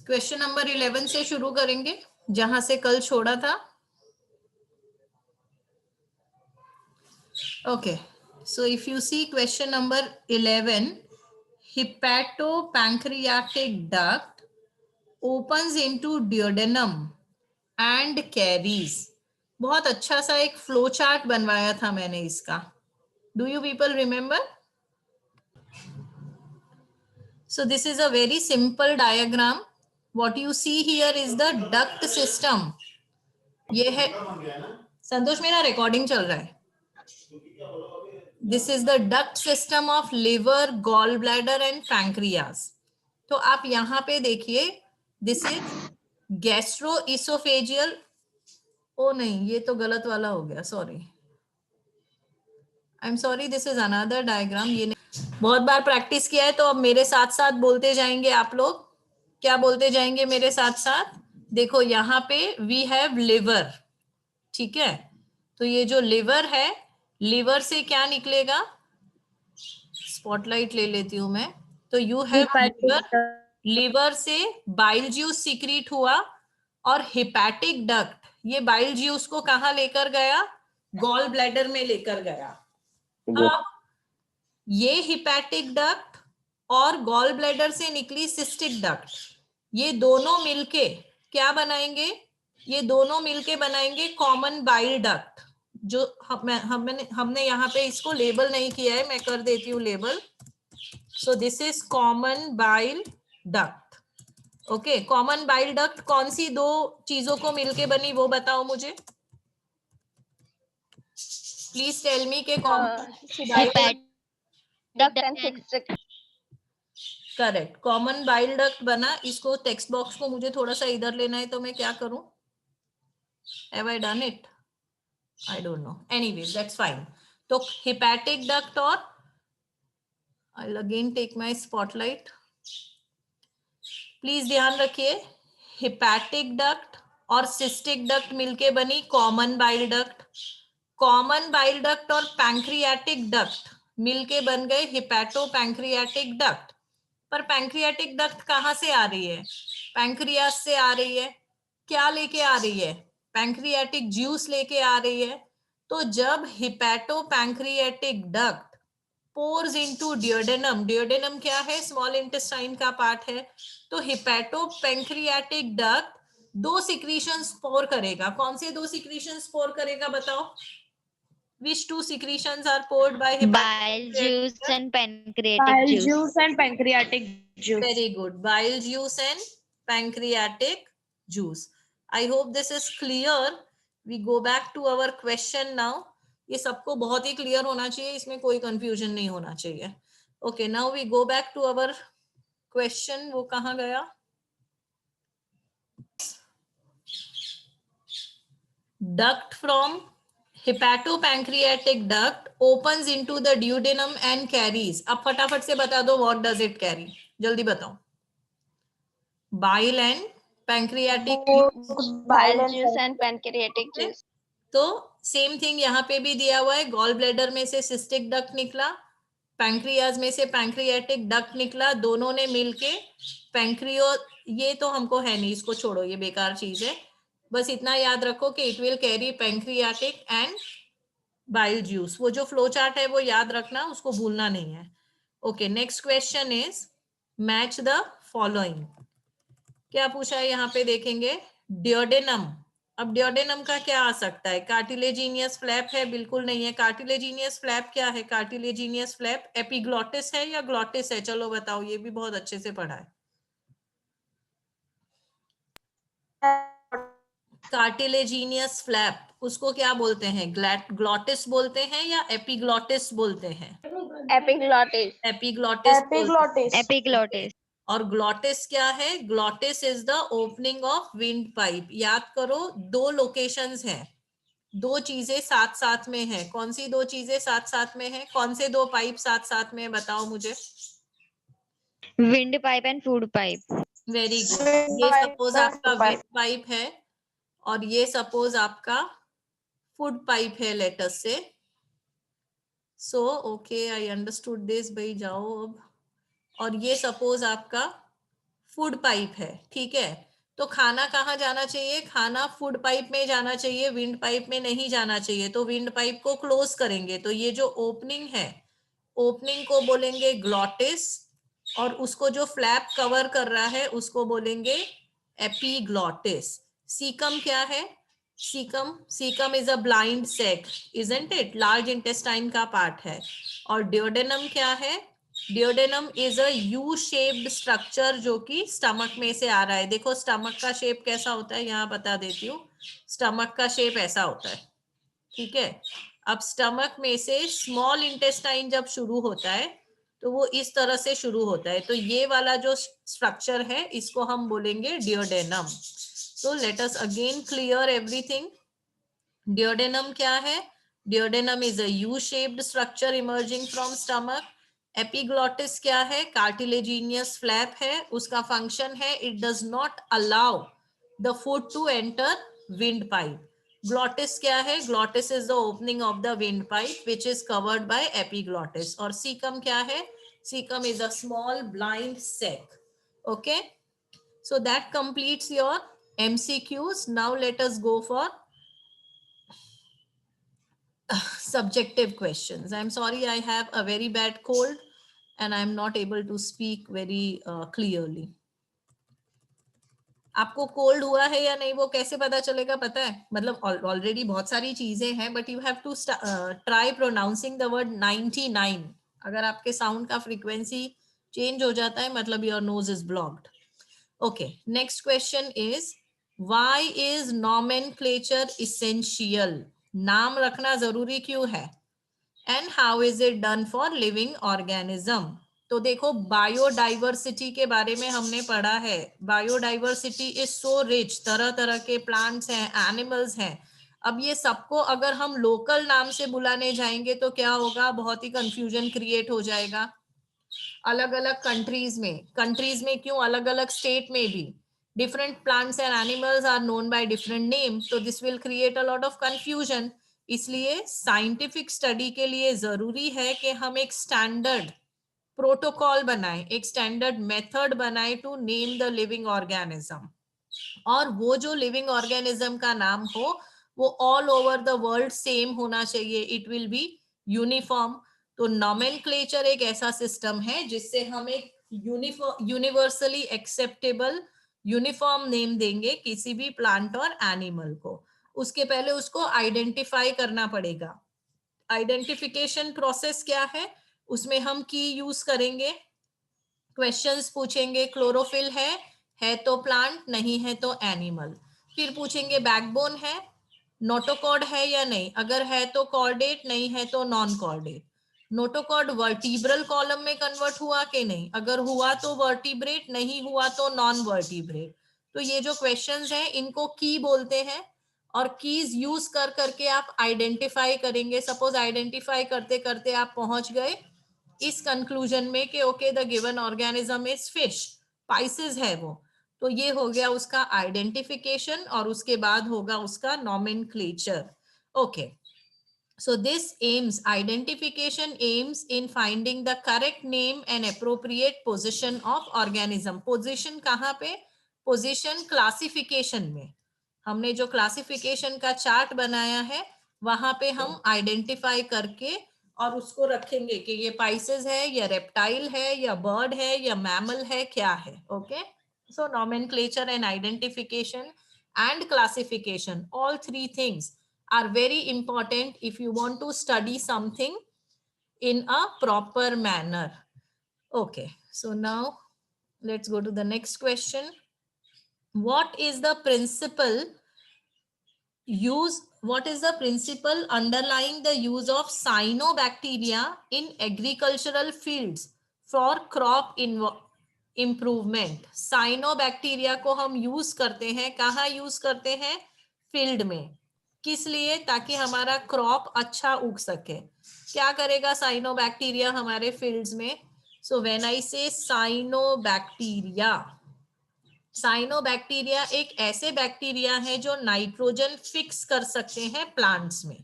Question number 11 से शुरू करेंगे जहां से कल छोड़ा था. Okay, so if you see question number 11, hepatopancreatic duct opens into duodenum and carries. बहुत अच्छा सा एक फ्लो चार्ट बनवाया था मैंने इसका. Do you people remember? So this is a very simple diagram. What you see here is the duct system. ये है संतोष, मेरा रिकॉर्डिंग चल रहा है. This is the duct system of liver, gallbladder and pancreas. तो आप यहाँ पे देखिए, this is gastroesophageal. ओ नहीं, ये तो गलत वाला हो गया, sorry. I am sorry, this is another diagram. ये नहीं, बहुत बार प्रैक्टिस किया है तो अब मेरे साथ साथ बोलते जाएंगे आप लोग. क्या बोलते जाएंगे मेरे साथ साथ? देखो यहाँ पे वी हैव लिवर, ठीक है. तो ये जो लिवर है, लिवर से क्या निकलेगा? स्पॉटलाइट ले लेती हूं मैं. तो यू हैव लिवर, लिवर से बाइल जूस सीक्रेट हुआ और हिपैटिक डक्ट ये बाइल जूस को कहाँ लेकर गया? गॉल ब्लैडर में लेकर गया. अब ये हिपैटिक डक्ट और गॉल ब्लैडर से निकली सिस्टिक डक्ट, ये दोनों मिलके क्या बनाएंगे? ये दोनों मिलके बनाएंगे कॉमन बाइल डक्ट. जो हमने यहाँ पे इसको लेबल नहीं किया है, मैं कर देती हूँ label. So this is common bile duct. Okay, common bile duct कौन सी दो चीजों को मिलके बनी वो बताओ मुझे. प्लीज टेल मी के common correct, common bile duct बना. इसको टेक्स्ट बॉक्स को मुझे थोड़ा सा इधर लेना है, तो मैं क्या करूं? Have I done it? I don't know. Anyways, that's fine. तो hepatic duct और I'll again take my spotlight. Please ध्यान रखिए, hepatic duct और cystic duct मिलके बनी common bile duct. Common bile duct और pancreatic duct मिलके बन गए hepatopancreatic duct. पर pancreatic duct कहाँ से आ रही है? pancreas से आ रही है. क्या लेके आ रही है? पैंक्रियाटिक जूस लेके आ रही है. तो जब हिपैटोपैंक्रियाटिक डक्ट पोर्स इनटू डियोडेनम, डियोडेनम क्या है? स्मॉल इंटेस्टाइन का पार्ट है. तो हिपैटोपैंक्रियाटिक डक्ट दो सिक्रीशंस पोर करेगा. कौन से दो सिक्रीशंस पोर करेगा बताओ? Which two secretions are poured by bile juice and pancreatic juice. Juice and pancreatic juice. Very good. Bile juice and pancreatic juice. I hope this is clear. We go back to our question now. ये सबको बहुत ही clear होना चाहिए, इसमें कोई confusion नहीं होना चाहिए. Okay, now we go back to our question. वो कहाँ गया? Duct from hepatopancreatic duct opens into the duodenum and carries. अब फटाफट से बता दो, what does it carry? जल्दी बताओ. Bile and pancreatic bile juice and pancreatic juice. तो सेम थिंग यहाँ पे भी दिया हुआ है. गॉल ब्लैडर में से सिस्टिक डक्ट निकला, पैंक्रियाज में से पैंक्रियाटिक डक्ट निकला, दोनों ने मिलके पैंक्रियो, ये तो हमको है नहीं, इसको छोड़ो, ये बेकार चीज है. बस इतना याद रखो कि it will carry pancreatic and bile juice. वो जो फ्लो चार्ट है वो याद रखना, उसको भूलना नहीं है. Okay, next question is match the following. क्या पूछा है यहाँ पे देखेंगे? डियोडेनम. अब डियोडेनम का क्या आ सकता है? कार्टिलेजिनियस फ्लैप है? बिल्कुल नहीं है. कार्टिलेजिनियस फ्लैप क्या है? कार्टिलेजिनियस फ्लैप एपिग्लॉटिस है या ग्लॉटिस है? चलो बताओ, ये भी बहुत अच्छे से पढ़ा है. कार्टिलेजिनियस फ्लैप उसको क्या बोलते हैं? ग्लॉटिस बोलते हैं या एपिग्लॉटिस बोलते हैं? Epiglottis. एपिग्लॉटिस. Epiglottis. और ग्लॉटिस क्या है? Glottis is the opening of wind pipe. याद करो, दो लोकेशंस हैं, दो चीजें साथ साथ में है. कौन सी दो चीजें साथ साथ में है? कौन से दो पाइप साथ साथ में है? बताओ मुझे. Wind pipe and food pipe. Very good. ये सपोज आपका विंड पाइप है और ये सपोज आपका फूड पाइप है, let's say. So okay, I understood this. भाई जाओ अब. और ये सपोज आपका फूड पाइप है, ठीक है। तो खाना कहाँ जाना चाहिए, खाना फूड पाइप में जाना चाहिए, विंड पाइप में नहीं जाना चाहिए। तो विंड पाइप को क्लोज करेंगे, तो ये जो ओपनिंग है, ओपनिंग को बोलेंगे ग्लॉटिस, और उसको जो फ्लैप कवर कर रहा है उसको बोलेंगे एपीग्लॉटिस। सीकम क्या है, caecum is a blind sac, isn't it, large intestine का पार्ट है। और डियोडेनम क्या है, duodenum is a U shaped structure जो कि स्टमक में से आ रहा है। देखो स्टमक का शेप कैसा होता है, यहाँ बता देती हूँ, स्टमक का शेप ऐसा होता है, ठीक है। अब स्टमक में से स्मॉल इंटेस्टाइन जब शुरू होता है तो वो इस तरह से शुरू होता है, तो ये वाला जो स्ट्रक्चर है इसको हम बोलेंगे डियोडेनम। तो let us again clear everything. Duodenum क्या है, duodenum is a U shaped structure emerging from stomach. Epiglottis क्या है, कार्टिलेजिनियस फ्लैप है, उसका फंक्शन है it does not allow the food to enter wind pipe. Glottis क्या है, glottis is the opening of the wind pipe which is covered by epiglottis. और caecum क्या है, caecum is a small blind sac. Okay, so that completes your MCQs. Now let us go for subjective questions. I'm sorry, I have a very bad cold and I'm not able to speak very clearly. आपको cold हुआ है या नहीं वो कैसे पता चलेगा पता है, मतलब ऑलरेडी बहुत सारी चीजें हैं, but you have to try pronouncing the word 99। अगर आपके साउंड का फ्रीक्वेंसी चेंज हो जाता है मतलब your nose is blocked. Okay, next question is why is nomenclature essential, नाम रखना जरूरी क्यों है, and how is it done for living organism. तो देखो बायोडाइवर्सिटी के बारे में हमने पढ़ा है, बायोडाइवर्सिटी इज सो रिच, तरह तरह के प्लांट्स हैं, एनिमल्स हैं। अब ये सबको अगर हम लोकल नाम से बुलाने जाएंगे तो क्या होगा, बहुत ही कंफ्यूजन क्रिएट हो जाएगा। अलग अलग कंट्रीज में क्यों, अलग अलग स्टेट में भी different plants and animals are known by different name, तो this will create a lot of confusion. इसलिए साइंटिफिक स्टडी के लिए जरूरी है कि हम एक स्टैंडर्ड प्रोटोकॉल बनाएं, एक स्टैंडर्ड मेथड बनाएं to name the living organism. और वो जो लिविंग ऑर्गेनिज्म का नाम हो वो all over the world same होना चाहिए, इट विल बी यूनिफॉर्म। तो नॉमेनक्लेचर एक ऐसा सिस्टम है जिससे हम एक यूनिवर्सली एक्सेप्टेबल यूनिफॉर्म नेम देंगे किसी भी प्लांट और एनिमल को। उसके पहले उसको आइडेंटिफाई करना पड़ेगा। आइडेंटिफिकेशन प्रोसेस क्या है, उसमें हम की यूज करेंगे, क्वेश्चंस पूछेंगे, क्लोरोफिल है तो प्लांट, नहीं है तो एनिमल। फिर पूछेंगे बैकबोन है, नोटोकॉर्ड है या नहीं, अगर है तो कॉर्डेट, नहीं है तो non chordate. Notochord vertebral column में कन्वर्ट हुआ कि नहीं, अगर हुआ तो वर्टिब्रेट, नहीं हुआ तो नॉन वर्टिब्रेट। तो ये जो क्वेश्चंस हैं इनको की बोलते हैं, और कीज यूज कर करके आप आइडेंटिफाई करेंगे। सपोज आइडेंटिफाई करते करते आप पहुंच गए इस कंक्लूजन में कि okay the given organism is fish, spices है वो, तो ये हो गया उसका आइडेंटिफिकेशन, और उसके बाद होगा उसका nomenclature. Okay, so this aims, identification aims in finding the correct name and appropriate position of organism. position कहाँ पे, position classification में, हमने जो क्लासिफिकेशन का चार्ट बनाया है वहां पे हम आइडेंटिफाई करके और उसको रखेंगे कि ये पाइसेस है या रेप्टाइल है या बर्ड है या मैमल है, क्या है। Okay, so nomenclature and identification and classification, all three things are very important if you want to study something in a proper manner. Okay, so now let's go to the next question. What is the principle underlying the use of cyanobacteria in agricultural fields for crop improvement. Cyanobacteria को हम use करते हैं, कहाँ use करते हैं, field में, किस लिए, ताकि हमारा क्रॉप अच्छा उग सके। क्या करेगा साइनोबैक्टीरिया हमारे फील्ड्स में, सो व्हेन आई से साइनोबैक्टीरिया, साइनोबैक्टीरिया एक ऐसे बैक्टीरिया है जो नाइट्रोजन फिक्स कर सकते हैं प्लांट्स में।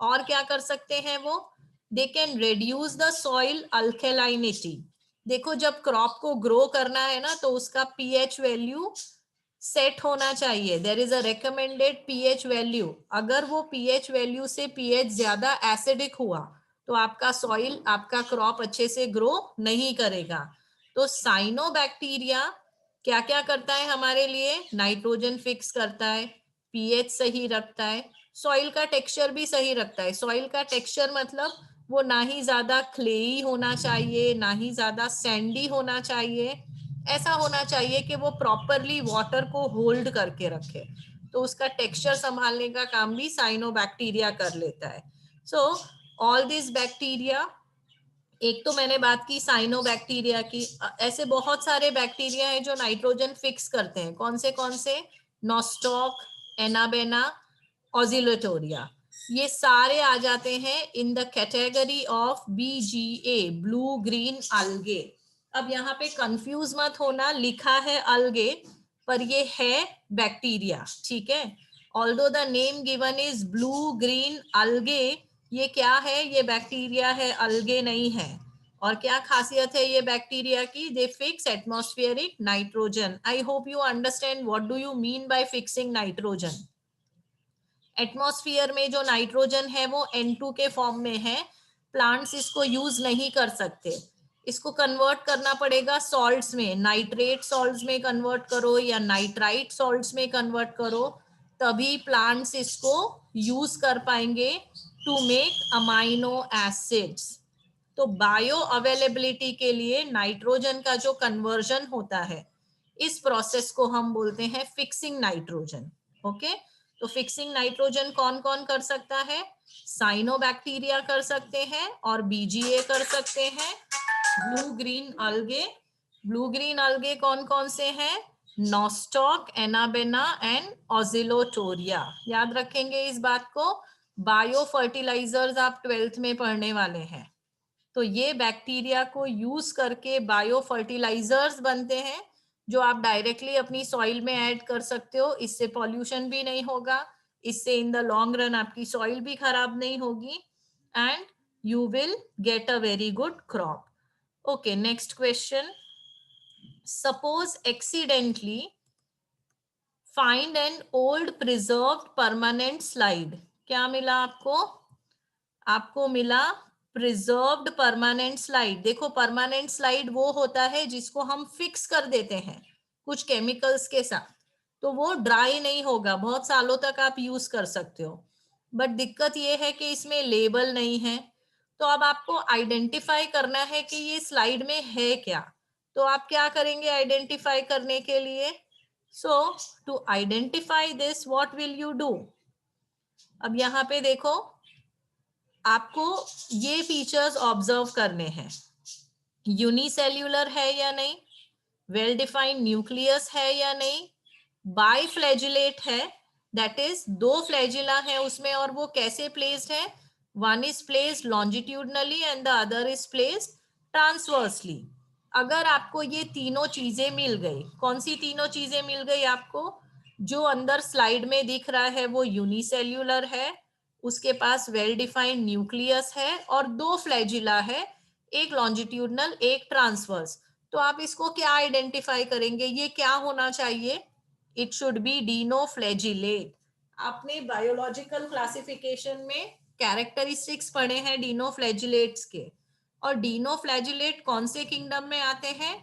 और क्या कर सकते हैं वो, they can reduce the soil alkalinity, देखो जब क्रॉप को ग्रो करना है ना तो उसका पीएच वैल्यू सेट होना चाहिए. There is a recommended pH value. अगर वो पीएच वैल्यू से पीएच ज्यादा एसिडिक हुआ तो आपका सॉइल, आपका क्रॉप अच्छे से ग्रो नहीं करेगा. तो साइनोबैक्टीरिया क्या क्या करता है हमारे लिए? नाइट्रोजन फिक्स करता है, पीएच सही रखता है, सॉइल का टेक्सचर भी सही रखता है. सॉइल का टेक्सचर मतलब वो ना ही ज्यादा क्लेई होना चाहिए, ना ही ज्यादा सैंडी होना चाहिए. ऐसा होना चाहिए कि वो प्रॉपरली वाटर को होल्ड करके रखे. तो उसका टेक्सचर संभालने का काम भी साइनोबैक्टीरिया कर लेता है. सो ऑल दिस बैक्टीरिया, एक तो मैंने बात की साइनोबैक्टीरिया की. ऐसे बहुत सारे बैक्टीरिया हैं जो नाइट्रोजन फिक्स करते हैं. कौन से? Nostoc, Anabaena, Oscillatoria. ये सारे आ जाते हैं in the category of BGA, blue green algae. अब यहाँ पे कंफ्यूज मत होना, लिखा है अल्गे पर ये है बैक्टीरिया. ठीक है. Although the name given is blue green algae, ये क्या है? ये बैक्टीरिया है, अल्गे नहीं है. और क्या खासियत है ये बैक्टीरिया की? दे fix atmospheric nitrogen. I hope you understand what do you mean by fixing nitrogen. Atmosphere में जो नाइट्रोजन है वो N2 के फॉर्म में है. प्लांट्स इसको यूज नहीं कर सकते. इसको कन्वर्ट करना पड़ेगा सॉल्ट्स में. नाइट्रेट सॉल्ट्स में कन्वर्ट करो या नाइट्राइट सॉल्ट्स में कन्वर्ट करो, तभी प्लांट्स इसको यूज कर पाएंगे टू मेक अमाइनो एसिड्स. तो बायो अवेलेबिलिटी के लिए नाइट्रोजन का जो कन्वर्जन होता है, इस प्रोसेस को हम बोलते हैं फिक्सिंग नाइट्रोजन. ओके. तो फिक्सिंग नाइट्रोजन कौन कौन कर सकता है? साइनोबैक्टीरिया कर सकते हैं और BGA कर सकते हैं. Blue green algae. Blue green algae कौन कौन से हैं? Nostoc, Anabaena and Oscillatoria. याद रखेंगे इस बात को. बायो फर्टिलाइजर्स आप 12th में पढ़ने वाले हैं. तो ये बैक्टीरिया को यूज करके बायो फर्टिलाइजर्स बनते हैं जो आप डायरेक्टली अपनी सॉइल में ऐड कर सकते हो. इससे पॉल्यूशन भी नहीं होगा, इससे इन द लॉन्ग रन आपकी सॉइल भी खराब नहीं होगी and you will get a very good crop. Okay, next question. Suppose accidentally find an old preserved permanent slide. क्या मिला आपको? आपको मिला प्रिजर्व्ड परमानेंट स्लाइड. देखो परमानेंट स्लाइड वो होता है जिसको हम फिक्स कर देते हैं कुछ केमिकल्स के साथ, तो वो ड्राई नहीं होगा, बहुत सालों तक आप यूज कर सकते हो. बट दिक्कत ये है कि इसमें लेबल नहीं है. तो अब आपको आइडेंटिफाई करना है कि ये स्लाइड में है क्या. तो आप क्या करेंगे आइडेंटिफाई करने के लिए? So to identify this what will you do? अब यहाँ पे देखो, आपको ये फीचर्स ऑब्जर्व करने हैं. यूनिसेल्यूलर है या नहीं, वेल डिफाइंड न्यूक्लियस है या नहीं, बाइफ्लैजिलेट है, दैट इज दो फ्लैजिला है उसमें और वो कैसे प्लेस्ड है? One is placed longitudinally and the other is placed transversely. अगर आपको ये तीनों चीजें मिल गई, कौन सी तीनों चीजें मिल गई आपको? जो अंदर स्लाइड में दिख रहा है वो यूनिसेल्यूलर है, उसके पास वेल डिफाइंड न्यूक्लियस है और दो फ्लैजिला है, एक लॉन्जिट्यूडनल एक ट्रांसवर्स. तो आप इसको क्या आइडेंटिफाई करेंगे? ये क्या होना चाहिए? It should be dinoflagellate. आपने बायोलॉजिकल क्लासिफिकेशन में कैरेक्टरिस्टिक्स पढ़े हैं डिनोफ्लैजिलेट्स के. और डिनोफ्लैजिलेट कौन से किंगडम में आते हैं?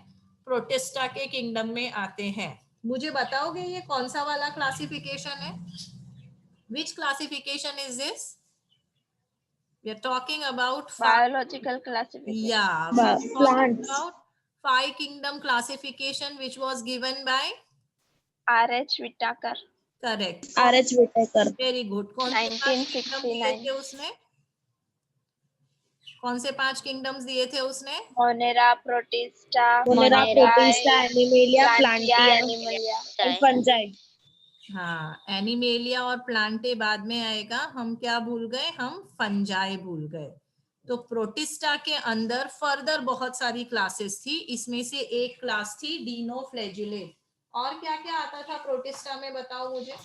प्रोटिस्टा के किंगडम में आते हैं. मुझे बताओगे ये कौन सा वाला क्लासिफिकेशन है? Which classification is this? We are talking about Biological classification. yeah, we are talking Plants. about five kingdom classification which was given by R.H. Whitaker. correct. RH Whitaker. Very good. कौन से 5 kingdom दिए 1969. थे उसने? कौन से 5 kingdoms दिए थे उसने? Monera, Protista, Monera, Monera, Protista, Animalia, Plantia, Plantia, Animalia. and Fungi. हाँ, एनिमेलिया और प्लांटे बाद में आएगा. हम क्या भूल गए? हम फंजाई भूल गए. तो प्रोटिस्टा के अंदर फर्दर बहुत सारी क्लासेस थी, इसमें से एक क्लास थी डिनोफ्लैजिलेट. और क्या क्या आता था प्रोटिस्टा में बताओ मुझे.